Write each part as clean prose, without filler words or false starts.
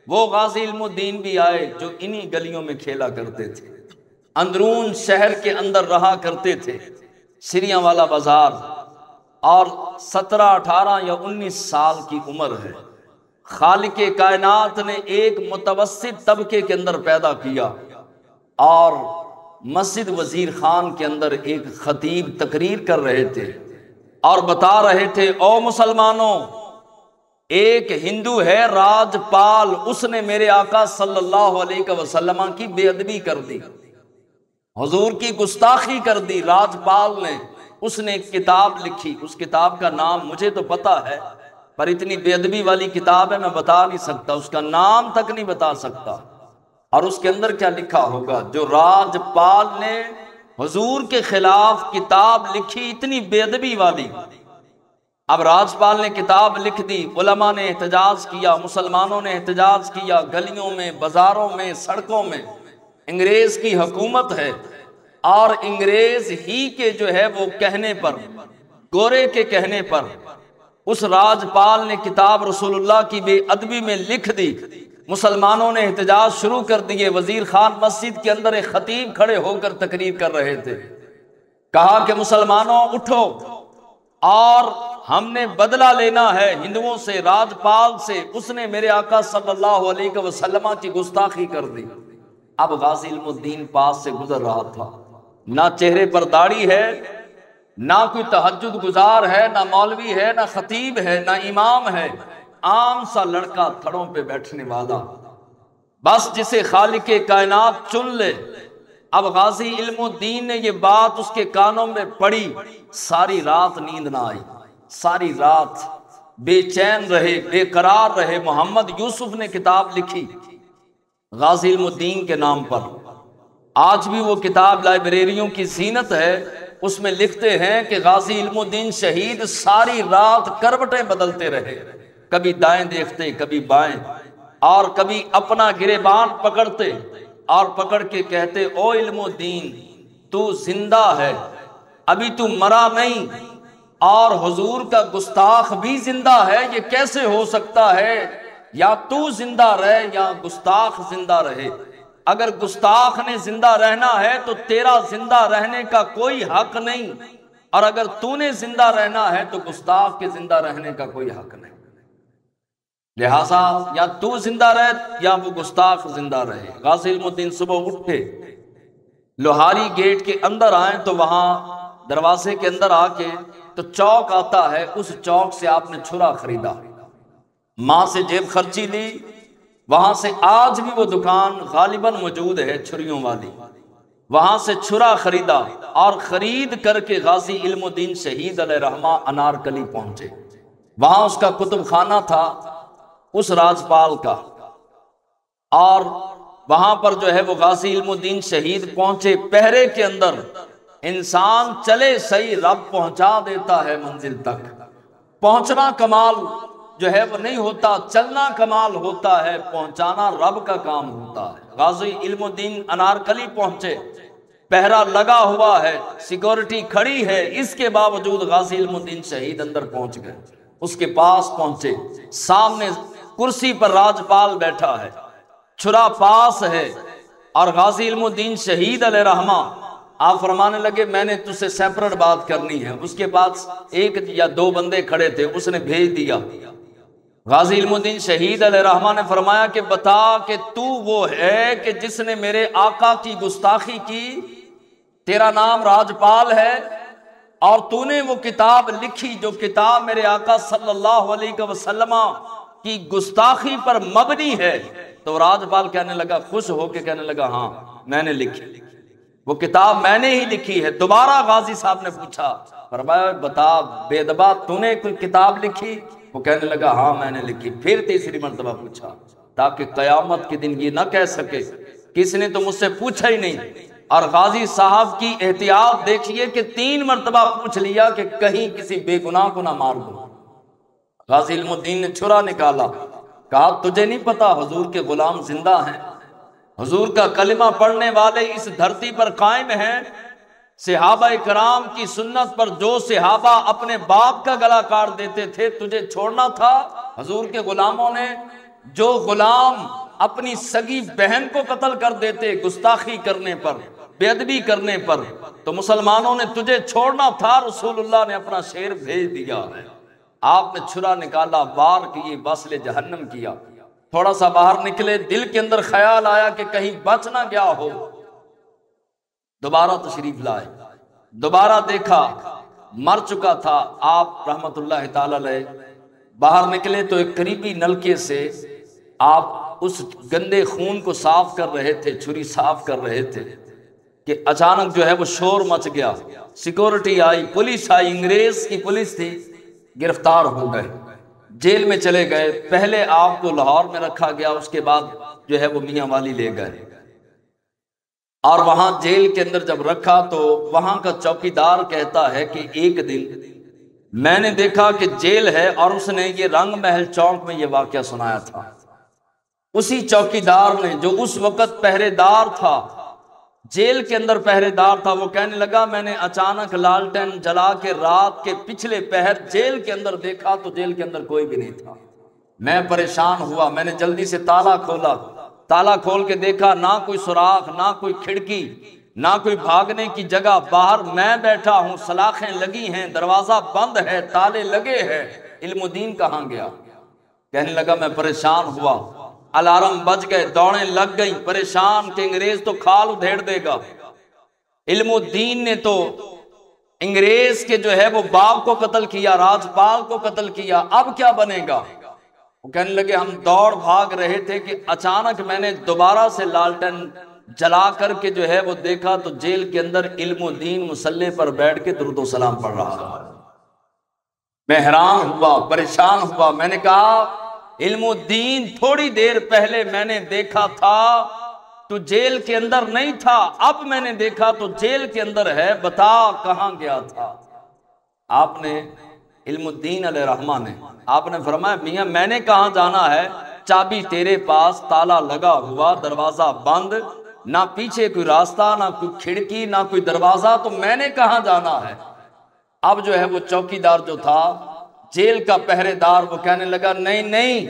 وہ غازی علم الدین بھی آئے جو انہی گلیوں میں کھیلا کرتے تھے، اندرون شہر کے اندر رہا کرتے تھے، سریاں والا بازار، اور 17 18 یا 19 سال کی عمر ہے۔ خالق کائنات نے ایک متوسط طبقے کے اندر پیدا کیا، اور مسجد وزیر خان کے اندر ایک خطیب تقریر کر رہے تھے اور بتا رہے تھے، او مسلمانوں، ایک ہندو ہے راجپال، اس نے میرے آقا صلی اللہ علیہ وسلم کی بے ادبی کر دی، حضور کی گستاخی کر دی راجپال نے۔ اس نے ایک کتاب لکھی، اس کتاب کا نام مجھے تو پتا ہے، پر اتنی بے ادبی والی کتاب ہے میں بتا نہیں سکتا، اس کا نام تک نہیں بتا سکتا۔ اور اس کے اندر کیا لکھا ہوگا؟ جو راجپال نے حضور کے خلاف کتاب لکھی اتنی بے ادبی والی، اب راجپال نے کتاب لکھ دی، علماء نے احتجاج کیا، مسلمانوں نے احتجاج کیا، گلیوں میں، بازاروں میں، سڑکوں میں، انگریز کی حکومت ہے، اور انگریز ہی کے جو ہے وہ کہنے پر، گورے کے کہنے پر، اس راجپال نے کتاب رسول اللہ کی بے ادبی میں لکھ دی۔ مسلمانوں نے احتجاج شروع کر دیے، وزیر خان مسجد کے اندر ایک خطیب کھڑے ہو کر تقریر کر رہے تھے، کہا کہ مسلمانوں اٹھو، اور ہم نے بدلہ لینا ہے ہندوؤں سے، راجپال سے، اس نے میرے آقا صلی اللہ علیہ وسلم کی گستاخی کر دی۔ اب غازی علم الدین پاس سے گزر رہا تھا، نہ چہرے پر داڑھی ہے، نہ کوئی تہجد گزار ہے، نہ مولوی ہے، نہ خطیب ہے، نہ امام ہے، عام سا لڑکا تھڑوں پہ بیٹھنے والا، بس جسے خالق کائنات چن لے۔ اب غازی علم الدین نے یہ بات اس کے کانوں میں پڑی، ساری رات نیند نہ آئی، ساری رات بے چین رہے، بے قرار رہے۔ محمد یوسف نے کتاب لکھی غازی علم الدین کے نام پر، آج بھی وہ کتاب لائبریریوں کی زینت ہے۔ اس میں لکھتے ہیں کہ غازی علم الدین شہید ساری رات کروٹیں بدلتے رہے، کبھی دائیں دیکھتے، کبھی بائیں، اور کبھی اپنا گریبان پکڑتے اور پکڑ کے کہتے، او علم الدین تو زندہ ہے، ابھی تو مرا نہیں، اور حضور کا گستاخ بھی زندہ ہے، یہ کیسے ہو سکتا ہے؟ یا تو زندہ رہے یا گستاخ زندہ رہے۔ اگر گستاخ نے زندہ رہنا ہے تو تیرا زندہ رہنے کا کوئی حق نہیں، اور اگر تو نے زندہ رہنا ہے تو گستاخ کے زندہ رہنے کا کوئی حق نہیں، لہٰذا یا تو زندہ رہے یا وہ گستاخ زندہ رہے۔ غازی علم الدین صبح اٹھے، لوہاری گیٹ کے اندر آئیں تو وہاں دروازے کے اندر آ کے تو چوک آتا ہے، اس چوک سے آپ نے چھرا خریدا، ماں سے جیب خرچی لی، وہاں سے آج بھی وہ دکان غالباً موجود ہے چھریوں والی، وہاں سے چھرا خریدا، اور خرید کر کے غازی علم الدین شہید علیہ رحمہ انارکلی پہنچے۔ وہاں اس کا کتب خانہ تھا، اس راجپال کا، اور وہاں پر جو ہے وہ غازی علم الدین شہید پہنچے۔ پہرے کے اندر انسان چلے صحیح، رب پہنچا دیتا ہے منزل تک۔ پہنچنا کمال جو ہے وہ نہیں ہوتا، چلنا کمال ہوتا ہے، پہنچانا رب کا کام ہوتا ہے۔ غازی علم الدین انارکلی پہنچے، پہرا لگا ہوا ہے، سیکورٹی کھڑی ہے، اس کے باوجود غازی علم الدین شہید اندر پہنچ گئے، اس کے پاس پہنچے، سامنے کرسی پر راجپال بیٹھا ہے، چھرا پاس ہے، اور غازی علم الدین شہید علیہ رحمہ آپ فرمانے لگے میں نے تجھ سے سیپریٹ بات کرنی ہے۔ اس کے پاس ایک یا دو بندے کھڑے تھے، اس نے بھیج دیا۔ غازی علم الدین شہید علیہ رحمہ نے فرمایا کہ بتا کہ تو وہ ہے کہ جس نے میرے آقا کی گستاخی کی، تیرا نام راجپال ہے، اور تو نے وہ کتاب لکھی جو کتاب میرے آقا صلی اللہ علیہ وسلم کی گستاخی پر مبنی ہے۔ تو راجپال کہنے لگا، خوش ہو کے کہنے لگا، ہاں میں نے لکھی، وہ کتاب میں نے ہی لکھی ہے۔ دوبارہ غازی صاحب نے پوچھا، فرمایا بتا بے ادبا تو نے کوئی کتاب لکھی؟ وہ کہنے لگا ہاں میں نے لکھی۔ پھر تیسری مرتبہ پوچھا، تاکہ قیامت کے دن یہ نہ کہہ سکے کس نے تو مجھ سے پوچھا ہی نہیں۔ اور غازی صاحب کی احتیاط دیکھیے کہ 3 مرتبہ پوچھ لیا کہ کہیں کسی بے گناہ کو نہ مار دو۔ غازی علم الدین نے چھرا نکالا، کہا تجھے نہیں پتا حضور کے غلام زندہ ہیں، حضور کا کلمہ پڑھنے والے اس دھرتی پر قائم ہیں۔ صحابہ کرام کی سنت پر جو صحابہ اپنے باپ کا گلا کاٹ دیتے تھے، تجھے چھوڑنا تھا؟ حضور کے غلاموں نے جو غلام اپنی سگی بہن کو قتل کر دیتے گستاخی کرنے پر، بے ادبی کرنے پر، تو مسلمانوں نے تجھے چھوڑنا تھا، رسول اللہ نے اپنا شیر بھیج دیا ہے۔ آپ نے چھرا نکالا، وار کیے، وصل جہنم کیا۔ تھوڑا سا باہر نکلے، دل کے اندر خیال آیا کہ کہیں بچ نہ گیا ہو، دوبارہ تشریف لائے، دوبارہ دیکھا مر چکا تھا۔ آپ رحمت اللہ تعالی علیہ باہر نکلے تو ایک قریبی نلکے سے آپ اس گندے خون کو صاف کر رہے تھے، چھری صاف کر رہے تھے کہ اچانک جو ہے وہ شور مچ گیا، سیکورٹی آئی، پولیس آئی، انگریز کی پولیس تھی، گرفتار ہو گئے، جیل میں چلے گئے۔ پہلے آپ کو لاہور میں رکھا گیا، اس کے بعد جو ہے وہ میاں والی لے گئے، اور وہاں جیل کے اندر جب رکھا تو وہاں کا چوکیدار کہتا ہے کہ ایک دن میں نے دیکھا کہ جیل ہے، اور اس نے یہ رنگ محل چوک میں یہ واقعہ سنایا تھا۔ اسی چوکیدار نے جو اس وقت پہرے دار تھا، جیل کے اندر پہرے دار تھا، وہ کہنے لگا میں نے اچانک لالٹین جلا کے رات کے پچھلے پہر جیل کے اندر دیکھا تو جیل کے اندر کوئی بھی نہیں تھا۔ میں پریشان ہوا، میں نے جلدی سے تالا کھولا، تالا کھول کے دیکھا، نہ کوئی سوراخ، نہ کوئی کھڑکی، نہ کوئی بھاگنے کی جگہ، باہر میں بیٹھا ہوں، سلاخیں لگی ہیں، دروازہ بند ہے، تالے لگے ہیں، علم و دین کہاں گیا؟ کہنے لگا میں پریشان ہوا، الارم بج گئے، دوڑیں لگ گئیں، پریشان کہ انگریز تو کھال ادھیڑ دے گا۔ علم و دین نے تو انگریز کے جو ہے وہ باپ کو قتل کیا، راجپال کو قتل کیا، اب کیا بنے گا؟ وہ کہنے لگے ہم دوڑ بھاگ رہے تھے کہ اچانک میں نے دوبارہ سے لالٹن جلا کر کے جو ہے وہ دیکھا تو جیل کے اندر علم و دین مسلح پر بیٹھ کے درود و سلام پڑھ رہا تھا۔ میں حیران ہوا، پریشان ہوا، میں نے کہا علم و دین تھوڑی دیر پہلے میں نے دیکھا تھا تو جیل کے اندر نہیں تھا، اب میں نے دیکھا تو جیل کے اندر ہے، بتا کہاں گیا تھا؟ آپ نے علم الدین علیہ رحمہ نے آپ نے فرمایا میاں میں نے کہاں جانا ہے، چابی تیرے پاس، تالا لگا ہوا، دروازہ بند، نہ پیچھے کوئی راستہ، نہ کوئی کھڑکی، نہ کوئی دروازہ، تو میں نے کہاں جانا ہے؟ اب جو ہے وہ چوکیدار جو تھا جیل کا پہرے دار، وہ کہنے لگا نہیں نہیں،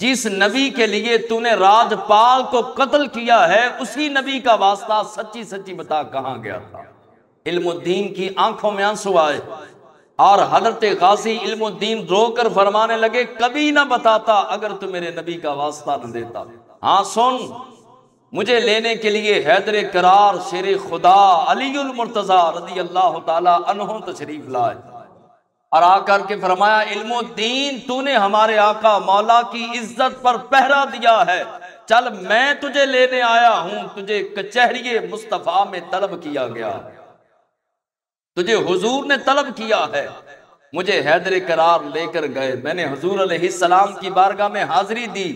جس نبی کے لیے تو نے راجپال کو قتل کیا ہے اسی نبی کا واسطہ، سچی سچی بتا کہاں گیا تھا؟ علم الدین کی آنکھوں میں آنسو آئے، اور حضرت غازی علم الدین رو کر فرمانے لگے کبھی نہ بتاتا اگر تو میرے نبی کا واسطہ نہ دیتا۔ ہاں سن، مجھے لینے کے لیے حیدر کرار شیر خدا علی المرتضی رضی اللہ تعالی عنہ تشریف لائے، اور آ کر کے فرمایا علم الدین تو نے ہمارے آقا مولا کی عزت پر پہرا دیا ہے، چل میں تجھے لینے آیا ہوں، تجھے کچہری مصطفیٰ میں طلب کیا گیا ہے، تجھے حضور نے طلب کیا ہے۔ مجھے حیدر کرار لے کر گئے، میں نے حضور علیہ السلام کی بارگاہ میں حاضری دی،